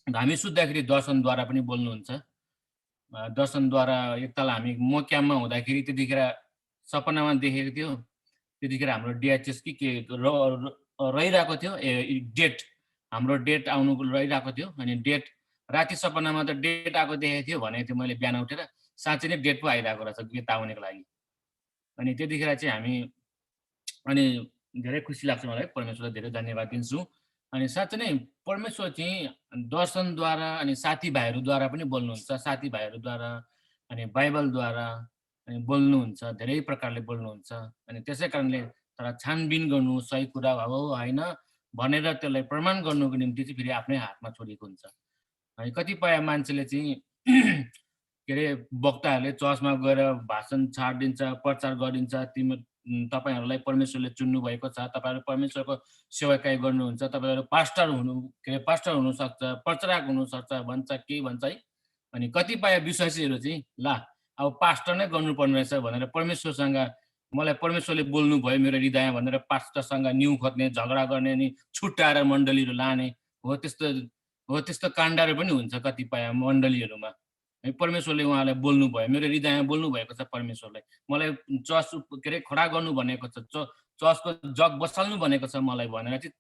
हामी सुत्दाखेरि दर्शनद्वारा पनि बोल्नुहुन्छ। दर्शनद्वारा एकताल हामी म क्याम्पमा हुँदाखेरि त्यतिखेर सपनामा देखेको थियो। त्यतिखेर हाम्रो डिएचएस कि के रहिरहेको थियो, डेट हाम्रो डेट आउनु रहिरहेको थियो। अनि डेट राति सपनामा त डेट आएको देखेको थियो भनेको थियो मैले बिहान उठेर, साँच्चै नै डेट पो आइरहेको रहेछ डेट आउनेको लागि। अनि त्यतिखेर चाहिँ हामी अनि धेरै खुसी लाग्छ मलाई, परमेश्वरलाई धेरै धन्यवाद दिन्छु। अनि साँच्चै नै परमेश्वर चाहिँ दर्शनद्वारा अनि साथीभाइहरूद्वारा पनि बोल्नुहुन्छ, साथीभाइहरूद्वारा अनि बाइबलद्वारा अनि बोल्नुहुन्छ, धेरै प्रकारले बोल्नुहुन्छ। अनि त्यसै कारणले तर छानबिन गर्नु सही कुरा हो होइन भनेर त्यसलाई प्रमाण गर्नुको निम्ति चाहिँ फेरि आफ्नै हातमा छोडिएको हुन्छ। अनि कतिपय मान्छेले चाहिँ के अरे वक्ताहरूले चर्चमा गएर भाषण छाडिदिन्छ, प्रचार गरिदिन्छ, तपाईँहरूलाई परमेश्वरले चुन्नु भएको छ, तपाईँहरू परमेश्वरको सेवाकाई गर्नुहुन्छ, तपाईँहरू पास्टर हुनु के अरे पास्टर हुनसक्छ, प्रचारक हुनसक्छ भन्छ, के भन्छ है। अनि कतिपय विश्वासीहरू चाहिँ ला अब पास्टर नै गर्नुपर्ने रहेछ भनेर परमेश्वरसँग मलाई परमेश्वरले बोल्नुभयो मेरो हृदय भनेर पास्टरसँग न्यु खोज्ने, झगडा गर्ने, अनि छुट्याएर मण्डलीहरू लाने हो त्यस्तो काण्डहरू पनि हुन्छ कतिपय मण्डलीहरूमा। है परमेश्वरले उहाँलाई बोल्नुभयो, मेरो हृदयमा बोल्नुभएको छ परमेश्वरले। मलाई चर्च के अरे खडा गर्नु भनेको छ, चर्चको जग बसाल्नु भनेको छ मलाई भनेर चाहिँ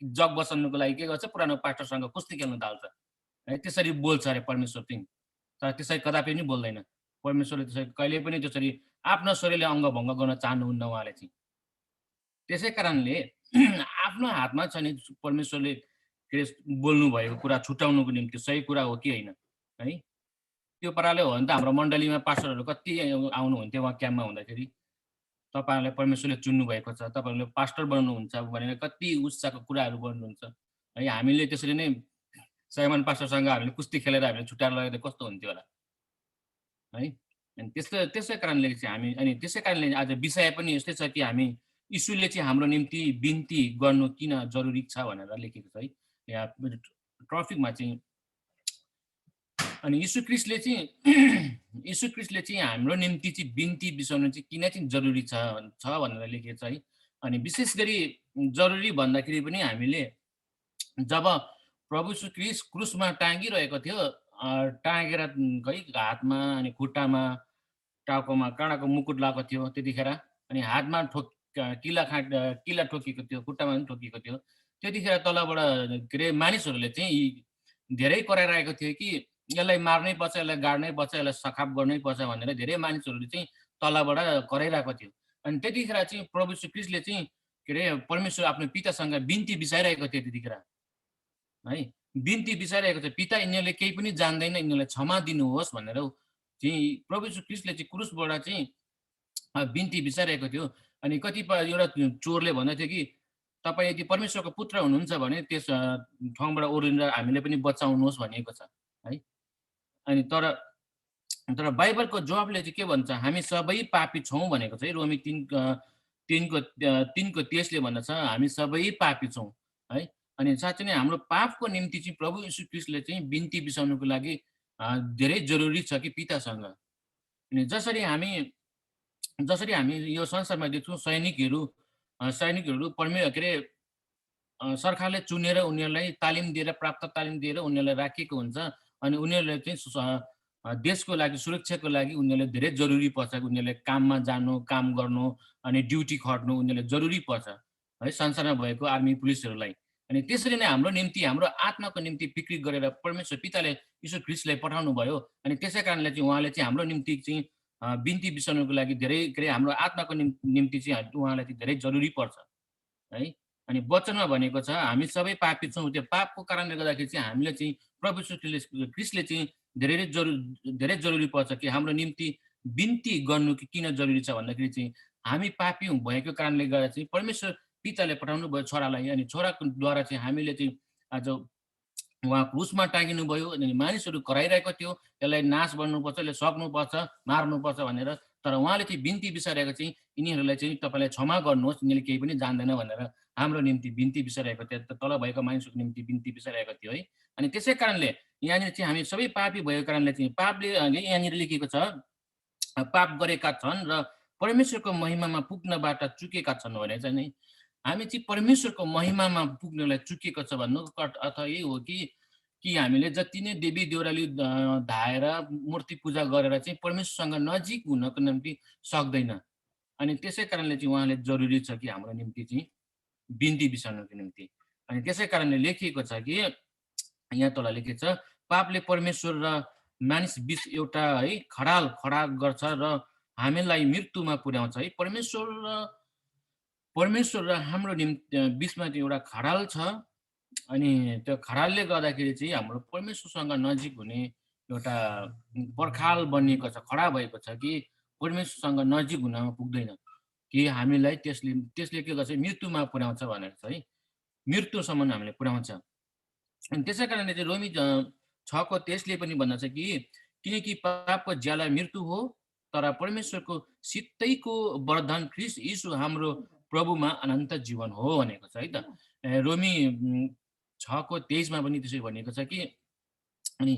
जग बसाल्नुको लागि के गर्छ, पुरानो पास्टरसँग कुस्ती खेल्न थाल्छ। है त्यसरी बोल्छ अरे परमेश्वर चाहिँ, तर त्यसरी कदापि पनि बोल्दैन। परमेश्वरले त्यसरी कहिले पनि त्यसरी आफ्नो शरीरले अङ्गभङ्ग गर्न चाहनुहुन्न उहाँले चाहिँ। त्यसै कारणले आफ्नो हातमा छ नि परमेश्वरले के अरे बोल्नुभएको कुरा छुट्याउनुको निम्ति सही कुरा हो कि होइन है। त्यो पाराले हो भने त हाम्रो मण्डलीमा पास्टरहरू कति आउनुहुन्थ्यो उहाँ क्याम्पमा हुँदाखेरि। तपाईँहरूलाई परमेश्वरले चुन्नु भएको छ, तपाईँहरूले पास्टर बन्नुहुन्छ भनेर कति उत्साहको कुराहरू गर्नुहुन्छ है। हामीले त्यसरी नै साइमन पास्टरसँग हामीले कुस्ती खेलेर हामीले छुट्याएर लगेर कस्तो हुन्थ्यो होला है। अनि त्यसै कारणले चाहिँ हामी अनि त्यसै कारणले आज विषय पनि यस्तै छ कि हामी यीशुले चाहिँ हाम्रो निम्ति बिन्ती गर्नु किन जरुरी छ भनेर लेखेको छ है यहाँ ट्रफिकमा चाहिँ। अनि यीशु ख्रीष्टले चाहिँ हाम्रो निम्ति चाहिँ बिन्ती बिसाउनु चाहिँ किन चाहिँ जरुरी छ भनेर लेखेको छ है। अनि विशेष गरी जरुरी भन्दाखेरि पनि हामीले जब प्रभु यीशु ख्रीष्ट क्रुसमा टाँगिरहेको थियो, टाँगेर है हातमा अनि खुट्टामा टाउकोमा काँडाको मुकुट लगाएको थियो त्यतिखेर, अनि हातमा किला ठोकिएको थियो, खुट्टामा पनि ठोकिएको थियो। त्यतिखेर तलबाट के अरे मानिसहरूले चाहिँ धेरै कराइरहेको थियो कि यसलाई मार्नै पर्छ, यसलाई गाड्नै पर्छ, यसलाई सखाप गर्नै पर्छ भनेर धेरै मानिसहरूले चाहिँ तलबाट कराइरहेको थियो। अनि त्यतिखेर चाहिँ प्रभु यीशु ख्रीष्टले चाहिँ के अरे परमेश्वर आफ्नो पितासँग बिन्ती बिसाइरहेको थियो त्यतिखेर है। बिन्ती बिसाइरहेको छ, पिता यिनीहरूले केही पनि जान्दैन, यिनीहरूलाई क्षमा दिनुहोस् भनेर चाहिँ प्रभु यीशु ख्रीष्टले चाहिँ क्रुसबाट चाहिँ बिन्ती बिसाइरहेको थियो। अनि कतिपय एउटा चोरले भन्दै थियो कि तपाईँ यदि परमेश्वरको पुत्र हुनुहुन्छ भने त्यस ठाउँबाट ओर्लिएर हामीले पनि बचाउनुहोस् भनिएको छ है। अनि तर बाइबलको जवाबले चाहिँ के भन्छ, हामी सबै पापी छौँ भनेको छ है। रोमी 3:23ले भन्दछ हामी सबै पापी छौँ है। अनि साँच्चै नै हाम्रो पापको निम्ति चाहिँ प्रभु यीशु ख्रीष्टले चाहिँ बिन्ती बिसाउनुको लागि धेरै जरुरी छ कि पितासँग। अनि जसरी हामी यो संसारमा देख्छौँ सैनिकहरू के अरे सरकारले चुनेर उनीहरूलाई तालिम दिएर प्राप्त तालिम दिएर उनीहरूलाई राखेको हुन्छ। अनि उनीहरूले चाहिँ देशको लागि सुरक्षाको लागि उनीहरूले धेरै जरुरी पर्छ, उनीहरूले काममा जानु, काम गर्नु अनि ड्युटी खट्नु उनीहरूले जरुरी पर्छ है संसारमा भएको आर्मी पुलिसहरूलाई। अनि त्यसरी नै हाम्रो निम्ति हाम्रो आत्माको निम्ति फिक्री गरेर परमेश्वर पिताले यीशु ख्रीष्टलाई पठाउनु भयो। अनि त्यसै कारणले चाहिँ उहाँले चाहिँ हाम्रो निम्ति चाहिँ बिन्ती बिसाउनुको लागि धेरै के अरे हाम्रो आत्माको निम्ति चाहिँ उहाँलाई चाहिँ धेरै जरुरी पर्छ है। अनि वचनमा भनेको छ हामी सबै पापी छौँ, त्यो पापको कारणले गर्दाखेरि चाहिँ हामीले चाहिँ प्रभु ख्रीष्टले चाहिँ धेरै जरुरी पर्छ कि हाम्रो निम्ति बिन्ती गर्नु कि किन जरुरी छ भन्दाखेरि चाहिँ हामी पापी भएको कारणले गर्दा चाहिँ परमेश्वर पिताले पठाउनु भयो छोरालाई। अनि छोराको द्वारा चाहिँ हामीले चाहिँ आज उहाँ क्रुसमा टाँगिनु भयो। अनि मानिसहरू कराइरहेको थियो यसलाई नाश गर्नुपर्छ, यसले सक्नुपर्छ, मार्नुपर्छ भनेर। तर उहाँले चाहिँ बिन्ती बिसाइरहेको चाहिँ यिनीहरूलाई चाहिँ तपाईँलाई क्षमा गर्नुहोस्, यिनीहरूले केही पनि जान्दैन भनेर हाम्रो निम्ति बिन्ती बिसाइरहेको थियो, तल भएको मानिसको निम्ति बिन्ती बिसाइरहेको थियो है। अनि त्यसै कारणले यहाँनिर चाहिँ हामी सबै पापी भएको कारणले चाहिँ पापले यहाँनिर लेखेको छ पाप गरेका छन् र परमेश्वरको महिमामा पुग्नबाट चुकेका छन् भने चाहिँ नि हामी चाहिँ परमेश्वरको महिमामा पुग्नलाई चुकेको छ भन्नुको अर्थ यही हो कि कि हामीले जति नै देवी देउराली धाएर मूर्ति पूजा गरेर चाहिँ परमेश्वरसँग नजिक हुनको निम्ति सक्दैन। अनि त्यसै कारणले चाहिँ उहाँले जरुरी छ कि हाम्रो निम्ति चाहिँ बिन्ती बिसाउनको निम्ति। अनि त्यसै कारणले लेखिएको छ कि यहाँ तल लेखिएको छ, पापले परमेश्वर र मानिस बीच एउटा है खडा गर्छ र हामीलाई मृत्युमा पुर्याउँछ है। परमेश्वर र हाम्रो बिचमा चाहिँ एउटा खडाल छ। अनि त्यो खडालले गर्दाखेरि चाहिँ हाम्रो परमेश्वरसँग नजिक हुने एउटा पर्खाल बनिएको छ, खडा भएको छ कि परमेश्वरसँग नजिक हुन पुग्दैन, कि हामीलाई त्यसले के गर्छ, मृत्युमा पुर्याउँछ भनेर छ है, मृत्युसम्म हामीले पुर्याउँछ। अनि त्यसै कारणले चाहिँ रोमी 6:23 पनि भन्दछ कि किनकि पापको ज्याला मृत्यु हो, तर परमेश्वरको सित्तैको वरदान ख्रीष्ट यीशु हाम्रो प्रभुमा अनन्त जीवन हो भनेको छ है त। रोमी 6:23 पनि त्यसै भनेको छ कि अनि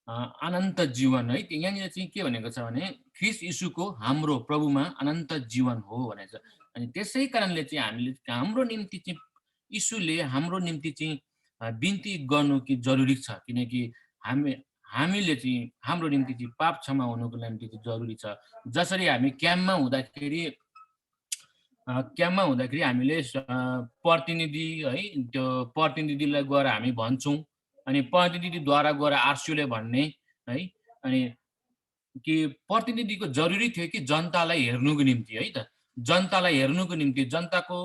अनन्त जीवन है। यहाँनिर चाहिँ के भनेको छ भने ख्रीष्ट यीशुको हाम्रो प्रभुमा अनन्त जीवन हो भनेको छ। अनि त्यसै कारणले चाहिँ हामीले हाम्रो निम्ति चाहिँ यीशुले हाम्रो निम्ति चाहिँ बिन्ती गर्नु कि जरुरी छ, किनकि हामीले चाहिँ हाम्रो निम्ति चाहिँ पाप क्षमा हुनुको निम्ति चाहिँ जरुरी छ। जसरी हामी क्याम्पमा हुँदाखेरि हामीले प्रतिनिधि है, त्यो प्रतिनिधिलाई गएर हामी भन्छौँ, अनि प्रतिनिधिद्वारा गएर आरसीओले भन्ने है। अनि कि प्रतिनिधिको जरुरी थियो कि जनतालाई हेर्नुको निम्ति है त, जनतालाई हेर्नुको निम्ति, जनताको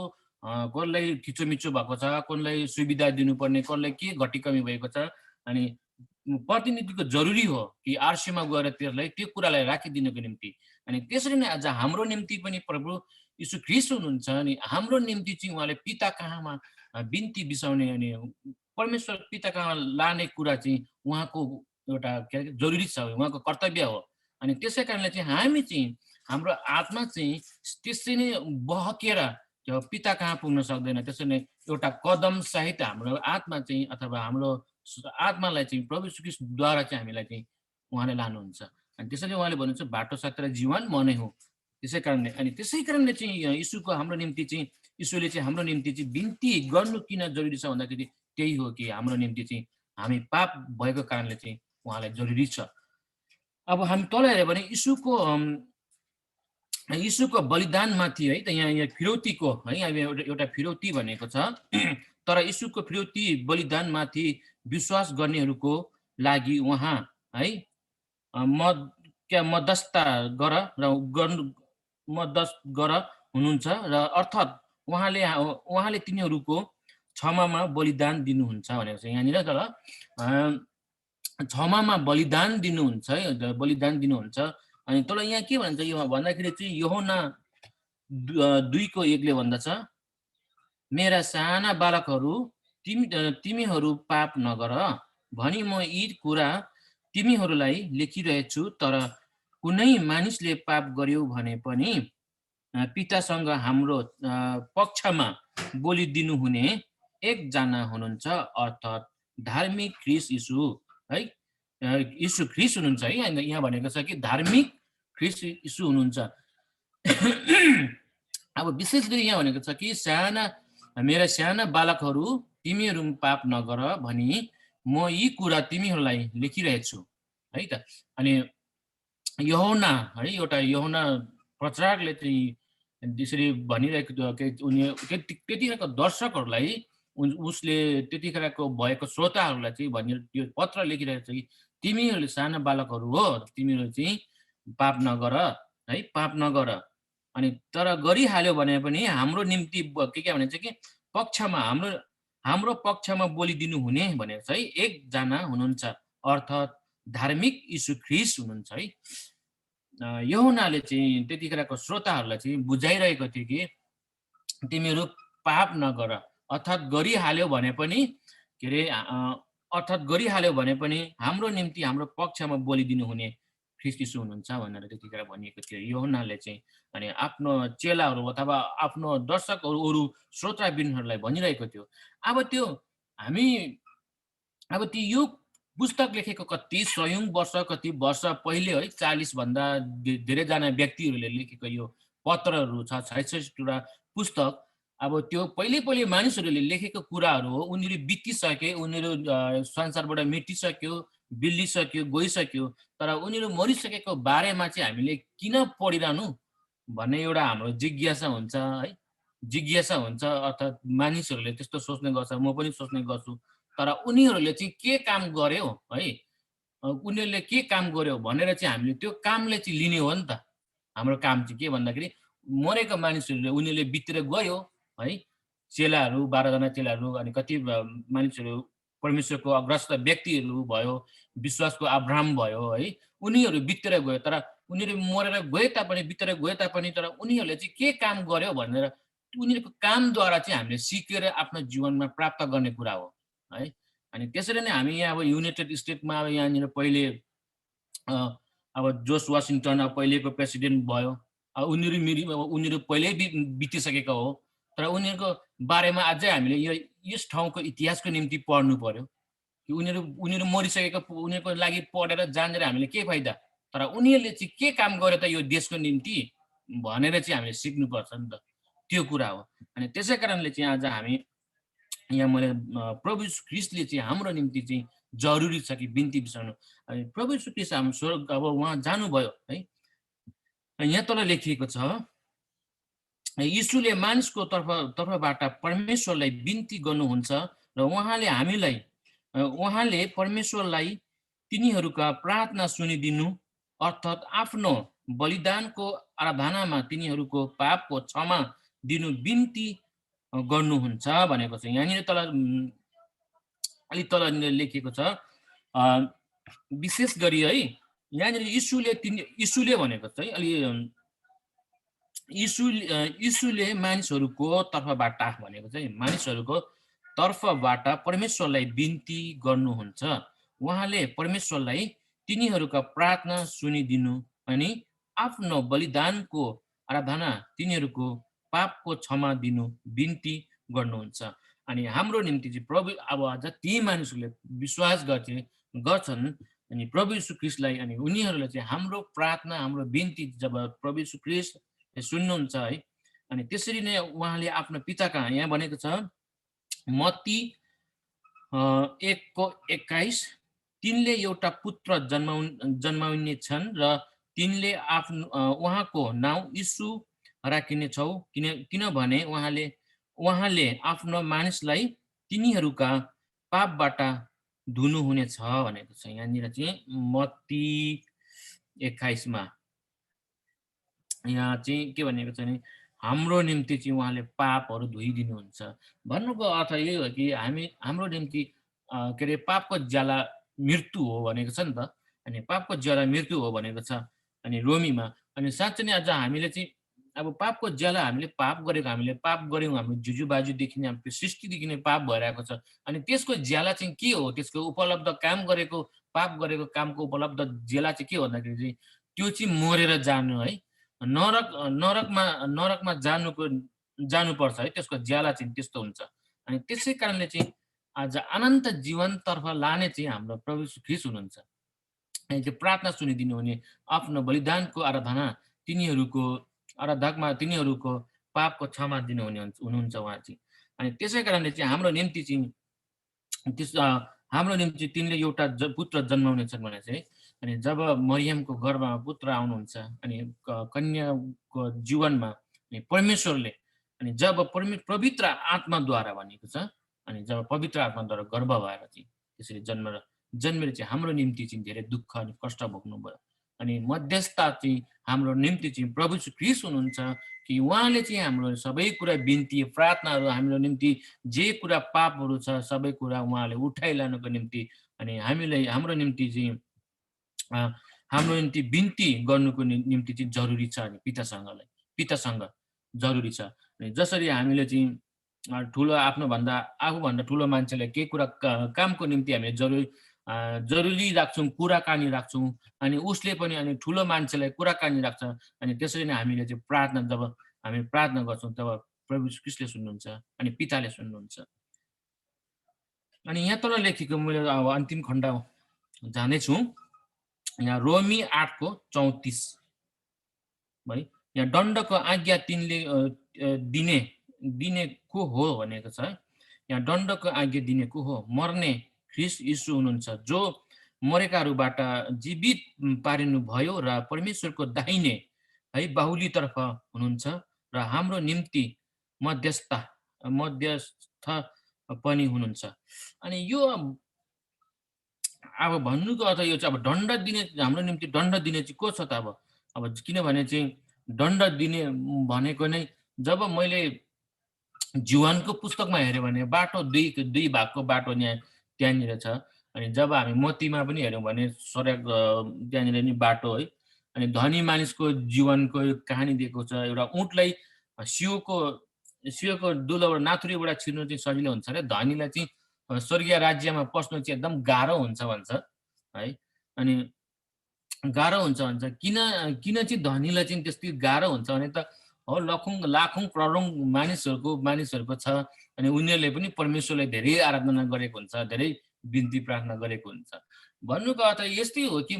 कसलाई खिचोमिचो भएको छ, कसलाई सुविधा दिनुपर्ने, कसलाई के घटी कमी भएको छ, अनि प्रतिनिधिको जरुरी हो कि आरसीओमा गएर त्यसलाई त्यो कुरालाई राखिदिनुको निम्ति। अनि त्यसरी नै आज हाम्रो निम्ति पनि प्रभु यीशु ख्रीष्ट हुनुहुन्छ। अनि हाम्रो निम्ति चाहिँ उहाँले पिता कहाँमा बिन्ती बिसाउने अनि परमेश्वर पिता कहाँ लाने कुरा चाहिँ उहाँको एउटा के अरे जरुरी छ, उहाँको कर्तव्य हो। अनि त्यसै कारणले चाहिँ हामी चाहिँ हाम्रो आत्मा चाहिँ त्यसै नै बहकेर त्यो पिता कहाँ पुग्न सक्दैन। त्यसै नै एउटा कदम सहित हाम्रो आत्मा चाहिँ अथवा हाम्रो आत्मालाई चाहिँ प्रभु यीशु ख्रीष्टद्वारा चाहिँ हामीलाई चाहिँ उहाँले लानुहुन्छ। अनि त्यसैले उहाँले भन्नुहुन्छ बाटो सत्य जीवन म नै हो। त्यसै कारणले चाहिँ यीशुको हाम्रो निम्ति चाहिँ यीशुले चाहिँ हाम्रो निम्ति चाहिँ बिन्ती गर्नु किन जरुरी छ भन्दाखेरि त्यही हो कि हाम्रो निम्ति चाहिँ हामी पाप भएको कारणले चाहिँ उहाँलाई जरुरी छ। अब हामी तल हेऱ्यो भने यीशुको बलिदानमाथि है त, यहाँ फिरौतीको है, एउटा फिरौती भनेको छ। तर यीशुको फिरौती बलिदानमाथि विश्वास गर्नेहरूको लागि उहाँ है मध्यस्थ गर हुनुहुन्छ र अर्थात् उहाँले तिनीहरूको क्षमामा बलिदान दिनुहुन्छ भनेको छ यहाँनिर। तर क्षमामा बलिदान दिनुहुन्छ है, बलिदान दिनुहुन्छ। अनि तर यहाँ के भन्छ यो भन्दाखेरि चाहिँ यूहन्ना 2:1 भन्दछ, मेरा साना बालकहरू तिमीहरू पाप नगर भनी म यी कुरा तिमीहरूलाई लेखिरहेछु। तर कुनै मानिसले पाप गर्यो भने पनि पितासँग हाम्रो पक्षमा बोलिदिनु हुने एकजना हुनुहुन्छ, अर्थात् धार्मिक ख्रीष्ट यीशु है, यीशु ख्रीष्ट हुनुहुन्छ है। यहाँ भनेको छ कि धार्मिक ख्रीष्ट यीशु हुनुहुन्छ। अब विशेष गरी यहाँ भनेको छ कि मेरा साना बालकहरू तिमीहरू पाप नगर भनी म यी कुरा तिमीहरूलाई लेखिरहेछु है त। अनि यूहन्ना है, एउटा यूहन्ना प्रचारकले चाहिँ त्यसरी भनिरहेको त्यतिखेरको दर्शकहरूलाई, उसले त्यतिखेरको भएको श्रोताहरूलाई चाहिँ भनेर त्यो पत्र लेखिरहेको छ कि तिमीहरूले साना बालकहरू हो, तिमीहरू चाहिँ पाप नगर है, पाप नगर। अनि तर गरिहाल्यो भने पनि हाम्रो निम्ति के भन्छ कि पक्षमा हाम्रो पक्षमा बोलिदिनु हुने भनेर चाहिँ एकजना हुनुहुन्छ, अर्थात् धार्मिक यीशु ख्रीष्ट हुनुहुन्छ है। यूहन्नाले चाहिँ त्यतिखेरको श्रोताहरूलाई चाहिँ बुझाइरहेको थियो कि तिमीहरू पाप नगर, अर्थात् गरिहाल्यो भने पनि के अरे गरिहाल्यो भने पनि हाम्रो निम्ति हाम्रो पक्षमा बोलिदिनु हुने ख्रीष्ट यीशु हुनुहुन्छ भनेर त्यतिखेर भनिएको थियो यूहन्नाले चाहिँ। अनि आफ्नो चेलाहरू अथवा आफ्नो दर्शकहरू अरू श्रोताबिनहरूलाई भनिरहेको थियो। अब त्यो यो पुस्तक लेखेको कति कति वर्ष पहिले है, 40 भन्दा धेरैजना व्यक्तिहरूले लेखेको यो पत्रहरू छ, 66 पुस्तक। अब त्यो पहिले मानिसहरूले लेखेको कुराहरू हो, उनीहरू बितिसके, उनीहरू संसारबाट मेटिसक्यो, बिल्लिसक्यो, गइसक्यो, तर उनीहरू मरिसकेको बारेमा चाहिँ हामीले किन पढिरहनु भन्ने एउटा हाम्रो जिज्ञासा हुन्छ है। जिज्ञासा हुन्छ, अर्थात् मानिसहरूले त्यस्तो सोच्ने गर्छ, म पनि सोच्ने गर्छु। तर उनीहरूले चाहिँ के काम गर्यो है, उनीहरूले के काम गर्यो भनेर चाहिँ हामीले त्यो कामले चाहिँ लिने हो नि त। हाम्रो काम चाहिँ के भन्दाखेरि मरेको मानिसहरूले उनीहरूले बितेर गयो है। चेलाहरू 12 जना चेलाहरू अनि कति मानिसहरू परमेश्वरको अग्रस्त व्यक्तिहरू भयो, विश्वासको अब्राहम भयो है। उनीहरू बितेर गयो, तर उनीहरू मरेर गए तापनि, बितेर गए तापनि, तर उनीहरूले चाहिँ के काम गर्यो भनेर उनीहरूको कामद्वारा चाहिँ हामीले सिकेर आफ्नो जीवनमा प्राप्त गर्ने कुरा हो है। अनि त्यसरी नै हामी यहाँ अब युनाइटेड स्टेटमा अब यहाँनिर पहिले अ, अब जोर्ज वासिङ्टन अब पहिलेको प्रेसिडेन्ट भयो। उनीहरू पहिल्यै बितिसकेका हो। तर उनीहरूको बारेमा अझै हामीले यस ठाउँको इतिहासको निम्ति पढ्नु पर्यो। कि उनीहरू उनीहरू मरिसकेको उनीहरूको लागि पढेर जानेर हामीले के फाइदा? तर उनीहरूले चाहिँ के काम गर्यो त यो देशको निम्ति भनेर चाहिँ हामीले सिक्नुपर्छ नि त। त्यो कुरा हो। अनि त्यसै कारणले चाहिँ आज हामी यहाँ मैले प्रभु यीशु ख्रीष्टले चाहिँ हाम्रो निम्ति चाहिँ जरुरी छ कि बिन्ती बिसाउनु। अनि प्रभु यीशु ख्रीष्ट हाम्रो स्वर्ग अब उहाँ जानुभयो है। यहाँ तल लेखिएको छ, यीशुले मानिसको तर्फबाट परमेश्वरलाई बिन्ती गर्नुहुन्छ र उहाँले परमेश्वरलाई तिनीहरूका प्रार्थना सुनिदिनु अर्थात् आफ्नो बलिदानको आराधनामा तिनीहरूको पापको क्षमा दिनु बिन्ती गर्नुहुन्छ भनेको छ। यहाँनिर तल अलिक तल लेखिएको छ, विशेष गरी है यहाँनिर यीशुले भनेको चाहिँ अलि यीशुले मानिसहरूको तर्फबाट भनेको चाहिँ मानिसहरूको तर्फबाट परमेश्वरलाई बिन्ती गर्नुहुन्छ। उहाँले परमेश्वरलाई तिनीहरूका प्रार्थना सुनिदिनु अनि आफ्नो बलिदानको आराधना तिनीहरूको पापको क्षमा दिनु बिन्ती गर्नुहुन्छ। अनि हाम्रो निम्ति चाहिँ प्रभु अब जति मानिसहरूले विश्वास गर्छन् अनि प्रभु यीशु ख्रीष्टलाई, अनि उनीहरूलाई चाहिँ हाम्रो प्रार्थना, हाम्रो बिन्ती जब प्रभु यीशु ख्रीष्ट सुन्नुहुन्छ है, अनि त्यसरी नै उहाँले आफ्नो पिता कहाँ, यहाँ भनेको छ मत्ती 1:21, तिनले एउटा पुत्र जन्माउने छन् र तिनले उहाँको नाउँ यीशु राखिनेछौ, किनभने उहाँले आफ्नो मानिसलाई तिनीहरूका पापबाट धुनुहुनेछ भनेको छ। यहाँनिर चाहिँ मत्ती 21 मा यहाँ चाहिँ के भनेको छ भने हाम्रो निम्ति चाहिँ उहाँले पापहरू धोइदिनुहुन्छ। भन्नुको अर्थ यही हो कि हाम्रो निम्ति के अरे पापको ज्याला मृत्यु हो भनेको छ नि त। अनि पापको ज्याला मृत्यु हो भनेको छ अनि रोमीमा। अनि साँच्चै नै अझ हामीले चाहिँ अब पापको ज्याला हामीले पाप गऱ्यौँ, हाम्रो जुजुबाजुदेखि नै हाम्रो सृष्टिदेखि नै पाप भइरहेको छ। अनि त्यसको ज्याला चाहिँ के हो? त्यसको उपलब्ध पाप गरेको कामको उपलब्ध ज्याला चाहिँ के हो भन्दाखेरि चाहिँ त्यो चाहिँ मरेर जानु है, नरकमा जानुपर्छ है। त्यसको ज्याला चाहिँ त्यस्तो हुन्छ। अनि त्यसै कारणले चाहिँ आज अनन्त जीवनतर्फ लाने चाहिँ हाम्रो प्रभु यीशु ख्रीष्ट हुनुहुन्छ। अनि त्यो प्रार्थना सुनिदिनु हुने, आफ्नो बलिदानको आराधना तिनीहरूको पापको क्षमा हुनुहुन्छ उहाँ चाहिँ। अनि त्यसै कारणले चाहिँ हाम्रो निम्ति तिनले एउटा पुत्र जन्माउने छन् भने चाहिँ, अनि जब मरियमको गर्भमा पुत्र आउनुहुन्छ अनि कन्याको जीवनमा अनि परमेश्वरले अनि जब पवित्र आत्माद्वारा भनेको छ, अनि जब पवित्र आत्माद्वारा गर्भ भएर चाहिँ त्यसरी जन्मेर चाहिँ हाम्रो निम्ति चाहिँ धेरै दुःख अनि कष्ट भोग्नुभयो। अनि मध्यस्थता चाहिँ हाम्रो निम्ति चाहिँ प्रभु यीशु ख्रीष्ट हुनुहुन्छ कि उहाँले चाहिँ हाम्रो सबै कुरा बिन्ती प्रार्थनाहरू, हाम्रो निम्ति जे कुरा पापहरू छ सबै कुरा उहाँले उठाइलानुको निम्ति, अनि हाम्रो निम्ति बिन्ती गर्नुको निम्ति चाहिँ जरुरी छ। अनि पितासँग जरुरी छ। अनि जसरी हामीले चाहिँ आफूभन्दा ठुलो मान्छेलाई केही कुरा कामको निम्ति हामीले जरुरी राख्छौँ, कुराकानी राख्छौँ, अनि उसले पनि अनि ठुलो मान्छेलाई कुराकानी राख्छ। अनि त्यसरी नै हामीले चाहिँ जब हामी प्रार्थना गर्छौँ तब प्रभु यीशु ख्रीष्टले सुन्नुहुन्छ अनि पिताले सुन्नुहुन्छ। अनि यहाँ तल लेखेको मैले अब अन्तिम खण्ड जानेछु, यहाँ रोमी 8:34 है। यहाँ दण्डको आज्ञा तिनले दिने को हो भनेको छ। यहाँ दण्डको आज्ञा दिने को हो? मर्ने ख्रीष्ट यीशु हुनुहुन्छ, जो मरेकाहरूबाट जीवित पारिनु भयो र परमेश्वरको दाहिने है बाहुलीतर्फ हुनुहुन्छ र हाम्रो निम्ति मध्यस्थ पनि हुनुहुन्छ। अनि यो अब भन्नुको अर्थ यो चाहिँ अब दण्ड दिने, हाम्रो निम्ति दण्ड दिने चाहिँ को छ त? अब किनभने चाहिँ दण्ड दिने भनेको नै, जब मैले जीवनको पुस्तकमा हेऱ्यो भने बाटो दुई भागको बाटो यहाँ त्यहाँनिर छ। अनि जब हामी मोतीमा पनि हेऱ्यौँ भने स्वर्ग त्यहाँनिर नि बाटो है। अनि धनी मानिसको जीवनको कहानी दिएको छ। एउटा ऊँटलाई सियोको दुलोबाट नाथुरीबाट छिर्नु चाहिँ सजिलो हुन्छ अरे, धनीलाई चाहिँ स्वर्गीय राज्यमा पस्नु चाहिँ एकदम गाह्रो हुन्छ भन्छ है। अनि गाह्रो हुन्छ भन्छ। किन चाहिँ धनीलाई चाहिँ त्यस्तै गाह्रो हुन्छ भने त हो, लाखौँ करोडौँ मानिसहरूको छ। अनि उनीहरूले पनि परमेश्वरलाई धेरै आराधना गरेको हुन्छ, धेरै बिन्ती प्रार्थना गरेको हुन्छ। भन्नुको अर्थ यस्तै हो कि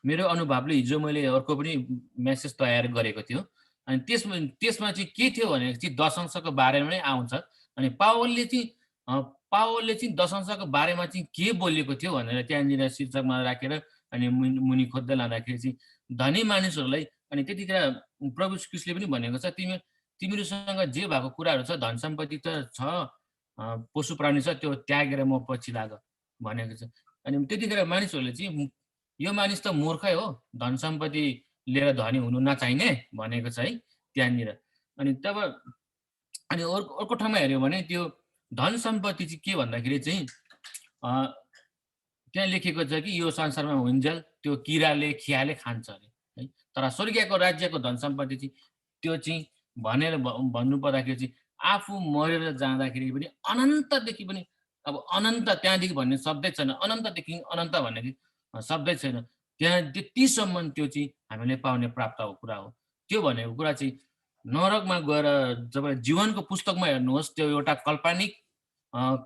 मेरो अनुभवले हिजो मैले अर्को पनि मेसेज तयार गरेको थियो। अनि त्यसमा चाहिँ के थियो भने चाहिँ दशंशको बारेमा नै आउँछ। अनि पावलले चाहिँ दशंशको बारेमा चाहिँ के बोलेको थियो भनेर त्यहाँनिर शीर्षकमा राखेर अनि मुनि खोज्दै लाँदाखेरि चाहिँ धनी मानिसहरूलाई, अनि त्यतिखेर प्रभु ख्रीष्टले पनि भनेको छ, तिमीहरूसँग जे भएको कुराहरू छ, धन सम्पत्ति त छ, पशु प्राणी छ, त्यो त्यागेर म पछि लाग भनेको छ। अनि त्यतिखेर मानिसहरूले चाहिँ यो मानिस त मूर्खै हो, धन सम्पत्ति लिएर धनी हुनु नचाहिने भनेको छ है त्यहाँनिर। अनि अर्को ठाउँमा हेऱ्यो भने त्यो धन सम्पत्ति चाहिँ के भन्दाखेरि चाहिँ त्यहाँ लेखेको छ कि यो संसारमा हुन्जेल त्यो किराले खियाले खान्छ अरे है। तर स्वर्गीयको राज्यको धन सम्पत्ति चाहिँ त्यो चाहिँ भनेर भन्नु पर्दाखेरि चाहिँ आफू मरेर जाँदाखेरि पनि अनन्तदेखि पनि, अब अनन्त त्यहाँदेखि भन्ने शब्दै छैन, अनन्तदेखि अनन्त भन्ने शब्दै छैन, त्यहाँ त्यतिसम्म त्यो चाहिँ हामीले पाउने प्राप्त हो कुरा हो। त्यो भनेको कुरा चाहिँ नरकमा गएर जब जीवनको पुस्तकमा हेर्नुहोस्, त्यो एउटा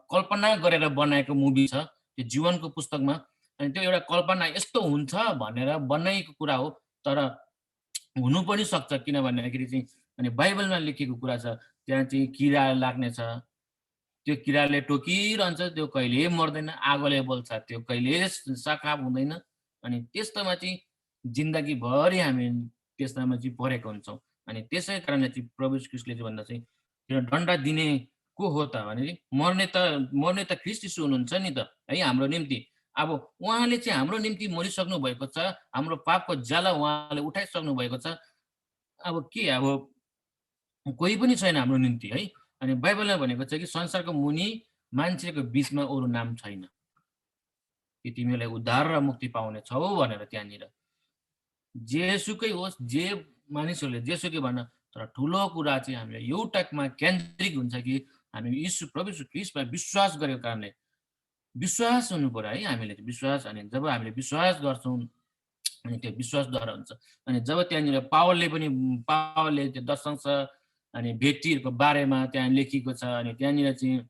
कल्पना गरेर बनाएको मुभी छ त्यो जीवनको पुस्तकमा। अनि त्यो एउटा कल्पना यस्तो हुन्छ भनेर बनाइएको कुरा हो, तर हुनु पनि सक्छ। किन भन्दाखेरि चाहिँ अनि बाइबलमा लेखेको कुरा छ, त्यहाँ चाहिँ किरा लाग्ने छ, त्यो किराले टोकिरहन्छ, त्यो कहिले मर्दैन, आगोले बोल्छ, त्यो कहिले साकाप हुँदैन। अनि त्यस्तोमा चाहिँ जिन्दगीभरि हामी त्यस्तोमा चाहिँ परेको हुन्छौँ। अनि त्यसै कारणले चाहिँ प्रभु ख्रीष्टले चाहिँ भन्दा चाहिँ त्यो दण्ड दिने को हो त भने मर्ने त ख्रीष्ट यीशु हुनुहुन्छ नि त है हाम्रो निम्ति। अब उहाँले चाहिँ हाम्रो निम्ति मरिसक्नु भएको छ, हाम्रो पापको ज्याला उहाँले उठाइसक्नु भएको छ। अब कोही पनि छैन हाम्रो निम्ति है। अनि बाइबलमा भनेको छ कि संसारको मुनि मान्छेको बिचमा अरू नाम छैन कि तिमीलाई उद्धार र मुक्ति पाउने छौ भनेर। त्यहाँनिर जेसुकै होस्, जे मानिसहरूले जेसुकै भन्न, तर ठुलो कुरा चाहिँ हामीले एउटामा केन्द्रित हुन्छ कि हामी प्रभु ख्रीष्टमा विश्वास गरेको कारणले विश्वास हुनु पर्यो है हामीले विश्वास। अनि जब हामीले विश्वास गर्छौँ अनि त्यो विश्वासद्वारा हुन्छ। अनि जब त्यहाँनिर पावलले त्यो दशंश अनि भेटीहरूको बारेमा त्यहाँ लेखिएको छ। अनि त्यहाँनिर चाहिँ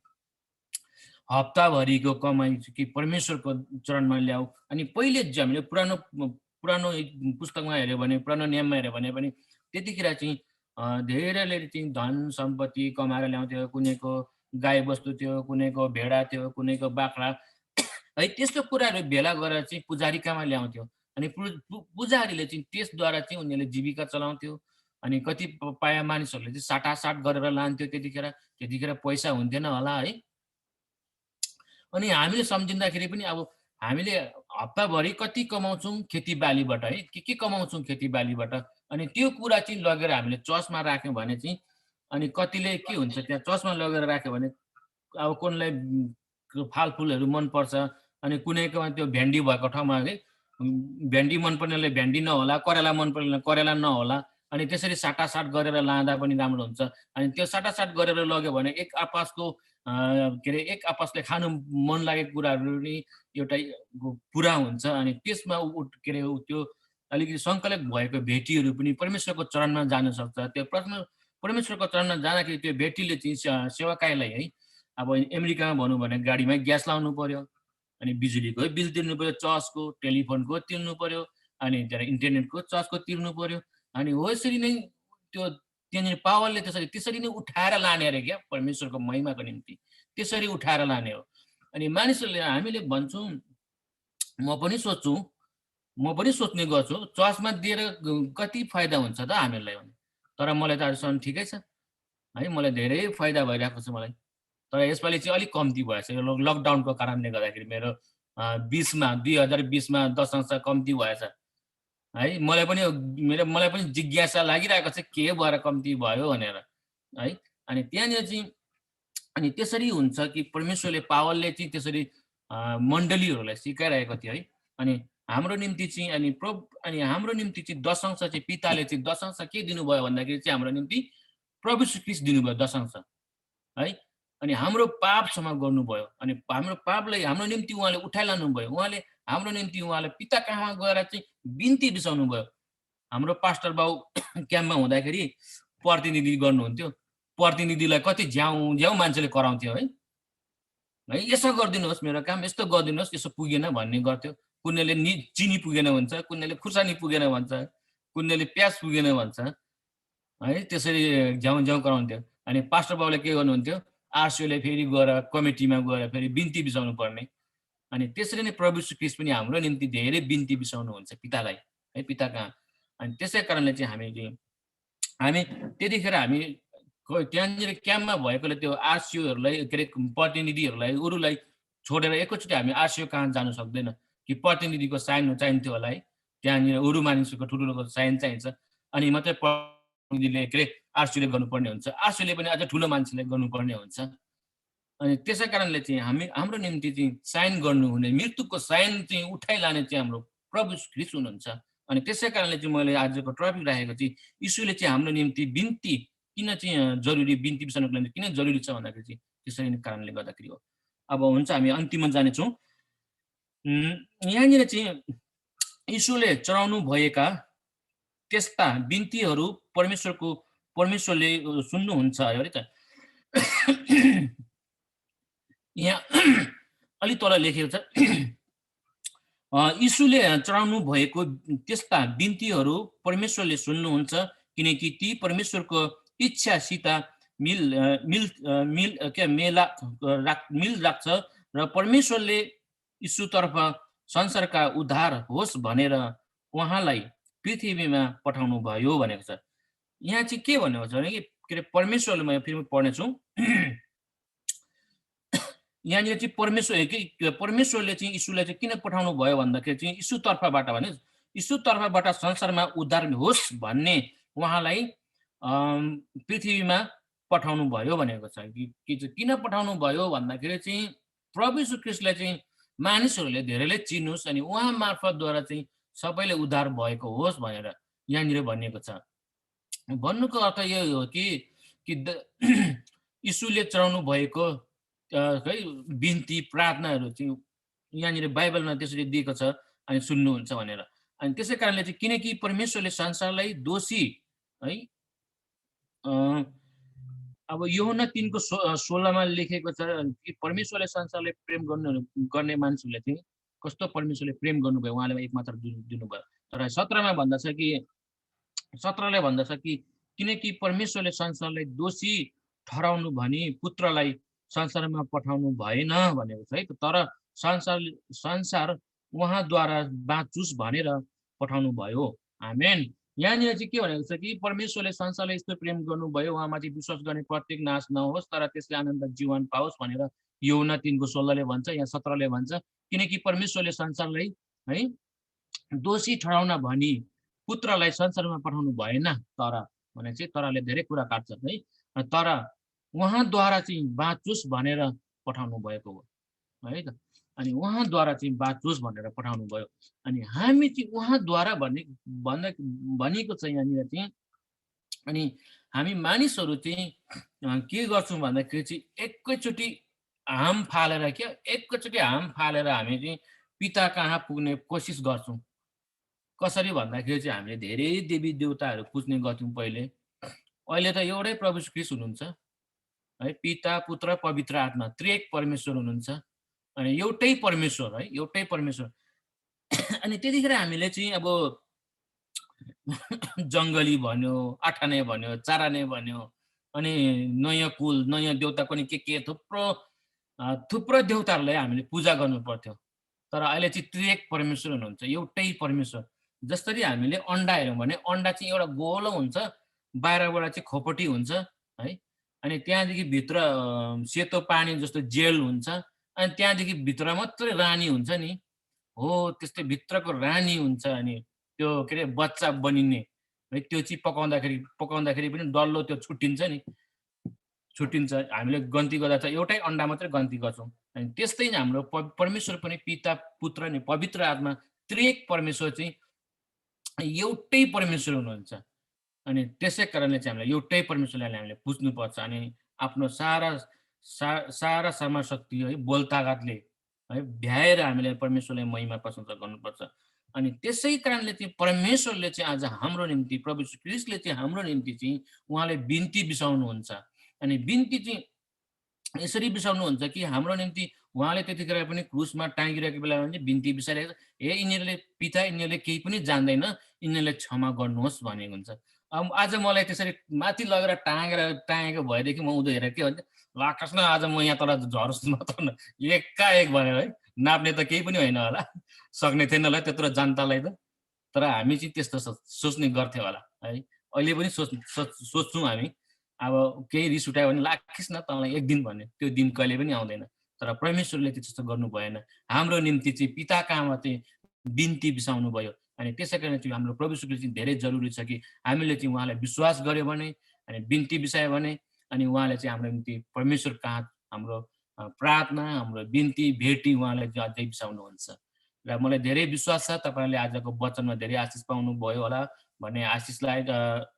हप्ताभरिको कमाइ कि परमेश्वरको चरणमा ल्याऊ। अनि पहिले हामीले पुरानो पुस्तकमा हेऱ्यो भने, पुरानो नियममा हेऱ्यो भने पनि त्यतिखेर चाहिँ धेरैले चाहिँ धन सम्पत्ति कमाएर ल्याउँथ्यो। कुनैको गाई बस्तु थियो, कुनैको भेडा थियो, कुनैको बाख्रा है, त्यस्तो कुराहरू भेला गरेर चाहिँ पुजारी कहाँ ल्याउँथ्यो। अनि पुजारीले चाहिँ त्यसद्वारा चाहिँ उनीहरूले जीविका चलाउँथ्यो। अनि कतिपय मानिसहरूले चाहिँ साटासाट गरेर लान्थ्यो। त्यतिखेर पैसा हुन्थेन होला है। अनि हामीले सम्झिँदाखेरि पनि अब हामीले हप्ताभरि कति कमाउँछौँ खेतीबालीबाट है, के कमाउँछौँ खेतीबालीबाट। अनि त्यो कुरा चाहिँ लगेर हामीले चर्चमा राख्यौँ भने चाहिँ, अनि कतिले के हुन्छ त्यहाँ चर्चमा लगेर राख्यो भने अब कुनलाई फलफुलहरू मनपर्छ, अनि कुनैकोमा त्यो भेन्डी भएको ठाउँमा है भेन्डी मनपर्नेले भेन्डी नहोला, करेला मनपर्नेले करेला नहोला। अनि त्यसरी साटासाट गरेर लाँदा पनि राम्रो हुन्छ। अनि त्यो साटासाट गरेर लग्यो भने एक आपसले खानु मन लागेको कुराहरू नि एउटा पुरा हुन्छ। अनि त्यसमा त्यो अलिकति सङ्कलक भएको भेटीहरू पनि परमेश्वरको चरणमा जान सक्छ। त्यो परमेश्वरको चरणमा जाँदाखेरि त्यो भेटीले चाहिँ सेवाकाईलाई है, अब अमेरिकामा भनौँ भने गाडीमा ग्यास लाउनु पर्यो, अनि बिजुलीको बिल तिर्नु पर्यो, चर्चको टेलिफोनको तिर्नु पर्यो, अनि त्यहाँ इन्टरनेटको चर्चको तिर्नु पर्यो। अनि हो यसरी नै त्यो त्यहाँनिर पावरले त्यसरी नै उठाएर लाने अरे क्या परमेश्वरको महिमाको निम्ति त्यसरी उठाएर लाने हो। अनि मानिसहरूले हामीले भन्छौँ म पनि सोच्छु म पनि सोच्ने गर्छु चर्चमा दिएर कति फाइदा हुन्छ त हामीहरूलाई भने। तर मलाई त अहिलेसम्म ठिकै छ है, मलाई धेरै फाइदा भइरहेको छ मलाई। तर यसपालि चाहिँ अलिक कम्ती भएछ यो लकडाउनको कारणले गर्दाखेरि मेरो 2020मा दशंश कम्ती भएछ है। मलाई पनि जिज्ञासा लागिरहेको छ के भएर कम्ती भयो भनेर है। अनि त्यहाँनिर चाहिँ अनि त्यसरी हुन्छ कि परमेश्वरले पावलले चाहिँ त्यसरी मण्डलीहरूलाई सिकाइरहेको थियो है। अनि हाम्रो निम्ति चाहिँ अनि हाम्रो निम्ति चाहिँ दशंश चाहिँ पिताले चाहिँ दशंश के दिनुभयो भन्दाखेरि चाहिँ हाम्रो निम्ति प्रभु यीशु ख्रीष्ट दिनुभयो दशंश है। अनि हाम्रो पाप क्षमा गर्नुभयो अनि हाम्रो पापलाई हाम्रो निम्ति उहाँले उठाइलानुभयो। उहाँले हाम्रो निम्ति उहाँले पिता कहाँ गएर चाहिँ बिन्ती बिसाउनु भयो। हाम्रो पास्टर बाउ क्याम्पमा हुँदाखेरि प्रतिनिधि गर्नुहुन्थ्यो। प्रतिनिधिलाई कति झ्याउ मान्छेले कराउँथ्यो है, यसो गरिदिनुहोस् मेरो काम, यस्तो गरिदिनुहोस्, यसो पुगेन भन्ने गर्थ्यो। कुनैले चिनी पुगेन भन्छ, कुनैले खुर्सानी पुगेन भन्छ, कुनैले प्याज पुगेन भन्छ है। त्यसरी झ्याउ कराउँथ्यो। अनि पास्टर बाउले के गर्नुहुन्थ्यो, आरसीओले फेरि गएर कमिटीमा गएर फेरि बिन्ती बिसाउनु पर्ने। अनि त्यसरी नै प्रभु यीशु ख्रीष्ट पनि हाम्रो निम्ति धेरै बिन्ती बिसाउनुहुन्छ पितालाई है, पिता कहाँ। अनि त्यसै कारणले चाहिँ हामी त्यतिखेर हामी त्यहाँनिर क्याम्पमा भएकोले त्यो आरसीओहरूलाई के अरे प्रतिनिधिहरूलाई अरूलाई छोडेर एकैचोटि हामी आरसीओ कहाँ जानु सक्दैन कि प्रतिनिधिको साइन चाहिन्थ्यो होला है। त्यहाँनिर अरू मानिसको ठुल्ठुलोको साइन चाहिन्छ अनि मात्रै प्रतिनिधिले के अरे आरसीओले गर्नुपर्ने हुन्छ, आरसीओले पनि अझ ठुलो मान्छेले गर्नुपर्ने हुन्छ। अनि त्यसै कारणले चाहिँ हाम्रो निम्ति चाहिँ साइन गर्नुहुने मृत्युको साइन चाहिँ उठाइलाने चाहिँ हाम्रो प्रभु ख्रीष्ट हुनुहुन्छ। अनि त्यसै कारणले चाहिँ मैले आजको टपिक राखेको चाहिँ यीशुले चाहिँ हाम्रो निम्ति बिन्ती किन चाहिँ जरुरी, बिन्ती बिसाउनुको लागि किन जरुरी छ भन्दाखेरि चाहिँ त्यसरी नै कारणले गर्दाखेरि हो। अब हुन्छ हामी अन्तिममा जानेछौँ। यहाँनिर चाहिँ यीशुले चढाउनु भएका त्यस्ता बिन्तीहरू परमेश्वरले सुन्नुहुन्छ है त। यहाँ अलि तल लेखेको छ यीशुले चढाउनु भएको त्यस्ता बिन्तीहरू परमेश्वरले सुन्नुहुन्छ किनकि ती परमेश्वरको इच्छासित मिल राख्छ र परमेश्वरले यीशुतर्फ संसारका उद्धार होस् भनेर उहाँलाई पृथ्वीमा पठाउनु भयो भनेको छ। यहाँ चाहिँ के भनेको छ भने के अरे परमेश्वरले, म फेरि पढ्नेछु यहाँनिर चाहिँ परमेश्वरले चाहिँ यीशुलाई चाहिँ किन पठाउनु भयो भन्दाखेरि चाहिँ यीशुतर्फबाट भने यीशुतर्फबाट संसारमा उद्धार होस् भन्ने उहाँलाई पृथ्वीमा पठाउनु भयो भनेको छ। किन पठाउनु भयो भन्दाखेरि चाहिँ प्रभु यीशु ख्रीष्टलाई चाहिँ मानिसहरूले धेरैले चिन्नुहोस् अनि उहाँ मार्फतद्वारा चाहिँ सबैले उद्धार भएको होस् भनेर यहाँनिर भनिएको छ। भन्नुको अर्थ यो हो कि यीशुले चढाउनु भएको है बिन्ती प्रार्थनाहरू चाहिँ यहाँनिर बाइबलमा त्यसरी दिएको छ अनि सुन्नुहुन्छ भनेर। अनि त्यसै कारणले चाहिँ किनकि परमेश्वरले संसारलाई दोषी है, अब यूहन्ना 3:16मा लेखेको छ कि परमेश्वरले संसारलाई प्रेम गर्ने मान्छेहरूले चाहिँ कस्तो परमेश्वरले प्रेम गर्नुभयो, उहाँले एकमात्र दिनुभयो। तर 17मा भन्दछ कि किनकि परमेश्वरले संसारलाई दोषी ठहराउनु भनी पुत्रलाई संसारमा पठाउनु भएन भनेको छ है। तर संसार उहाँद्वारा बाँचुस् भनेर पठाउनु भयो। आमेन। यहाँनिर चाहिँ के भनेको छ कि परमेश्वरले संसारलाई यस्तो प्रेम गर्नुभयो उहाँमाथि विश्वास गर्ने प्रत्येक नाश नहोस् तर त्यसले आनन्द जीवन पाओस् भनेर यूहन्ना 3:16ले भन्छ, यहाँ 17ले भन्छ किनकि परमेश्वरले संसारलाई है दोषी ठहराउन भनी पुत्रलाई संसारमा पठाउनु भएन तर भने चाहिँ तरले धेरै कुरा काट्छ है, तर उहाँद्वारा चाहिँ बाँचुस् भनेर पठाउनु भएको हो है त। अनि उहाँद्वारा चाहिँ बाँचुस् भनेर पठाउनु भयो। अनि हामी चाहिँ उहाँद्वारा भनेको छ यहाँनिर चाहिँ। अनि हामी मानिसहरू चाहिँ के गर्छौँ भन्दाखेरि चाहिँ एकैचोटि हाम फालेर हामी चाहिँ पिता कहाँ पुग्ने कोसिस गर्छौँ। कसरी भन्दाखेरि चाहिँ हामीले धेरै देवी देवताहरू पुज्ने गर्थ्यौँ पहिले। अहिले त एउटै प्रभु ख्रीष्ट हुनुहुन्छ है, पिता पुत्र पवित्र आत्मा त्रिएक परमेश्वर हुनुहुन्छ अनि एउटै परमेश्वर है, एउटै परमेश्वर। अनि त्यतिखेर हामीले चाहिँ अब जङ्गली भन्यो, आठाने भन्यो, चाराने भन्यो, अनि नयाँ कुल, नयाँ देउता पनि के थुप्रो देउताहरूलाई हामीले पूजा गर्नु पर्थ्यो। तर अहिले चाहिँ त्रिएक परमेश्वर हुनुहुन्छ, एउटै परमेश्वर। जसरी हामीले अन्डा हेऱ्यौँ भने अन्डा चाहिँ एउटा गोलो हुन्छ, बाहिरबाट चाहिँ खोपटी हुन्छ है। अनि त्यहाँदेखि भित्र सेतो पानी जस्तो जेल हुन्छ, अनि त्यहाँदेखि भित्र मात्रै रानी हुन्छ नि। हो, त्यस्तै भित्रको रानी हुन्छ अनि त्यो के अरे बच्चा बनिने है, त्यो चाहिँ पकाउँदाखेरि पनि डल्लो त्यो छुट्टिन्छ नि, छुट्टिन्छ। हामीले गन्ती गर्दा त एउटै अन्डा मात्रै गन्ती गर्छौँ। अनि त्यस्तै नै हाम्रो परमेश्वर पनि पिता, पुत्र अनि पवित्र आत्मा त्रिएक परमेश्वर चाहिँ एउटै परमेश्वर हुनुहुन्छ। अनि त्यसै कारणले चाहिँ हामीलाई एउटै परमेश्वरलाई हामीले पुज्नुपर्छ अनि आफ्नो सारा शक्ति है बोलतागतले है भ्याएर हामीले परमेश्वरलाई महिमा प्रशंसा गर्नुपर्छ। अनि त्यसै कारणले चाहिँ परमेश्वरले चाहिँ आज हाम्रो निम्ति प्रभु यीशु ख्रीष्टले चाहिँ हाम्रो निम्ति चाहिँ उहाँले बिन्ती बिसाउनुहुन्छ। अनि बिन्ती चाहिँ यसरी बिसाउनुहुन्छ कि हाम्रो निम्ति उहाँले त्यतिखेर पनि क्रुसमा टाँगिरहेको बेलामा चाहिँ बिन्ती बिसाइरहेको छ, हे यिनीहरूले पिता यिनीहरूले केही पनि जान्दैन, यिनीहरूलाई क्षमा गर्नुहोस् भनेको हुन्छ। आज मलाई त्यसरी माथि लगेर टाँगेको भएदेखि म उँधो हेरेर के भन्थेँ, ल आकाश न आज म यहाँ तल झरोस् मात्र न, एकाएक भनेर है, नाप्ने त केही पनि होइन होला, सक्ने थिएन होला त्यत्रो जनतालाई त। तर हामी चाहिँ त्यस्तो सोच्ने गर्थ्यौँ होला है। अहिले पनि सोच्छौँ हामी। अब केही रिस उठायो भने लाखिस् न तँलाई एक दिन भन्यो, त्यो दिन कहिले पनि आउँदैन। तर परमेश्वरले चाहिँ त्यस्तो गर्नु भएन। हाम्रो निम्ति चाहिँ पिता कहाँमा चाहिँ बिन्ती बिसाउनु भयो। अनि त्यसै कारण चाहिँ हाम्रो प्रभु यीशु ख्रीष्ट चाहिँ धेरै जरुरी छ कि हामीले चाहिँ उहाँलाई विश्वास गर्यो भने अनि बिन्ती बिसायो भने अनि उहाँले चाहिँ हाम्रो निम्ति परमेश्वर कहाँ हाम्रो प्रार्थना, हाम्रो बिन्ती, भेटी उहाँले चाहिँ अझै बिसाउनुहुन्छ। र मलाई धेरै विश्वास छ तपाईँहरूले आजको वचनमा धेरै आशिष पाउनुभयो होला भन्ने आशिषलाई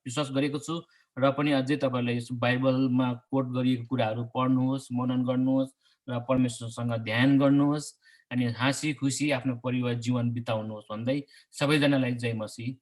विश्वास गरेको छु। र पनि अझै तपाईँहरूले यस बाइबलमा कोट गरिएको कुराहरू पढ्नुहोस्, मनन गर्नुहोस् र परमेश्वरसँग ध्यान गर्नुहोस् अनि हाँसी खुसी आफ्नो परिवार जीवन बिताउनुहोस् भन्दै सबैजनालाई जय मसीह।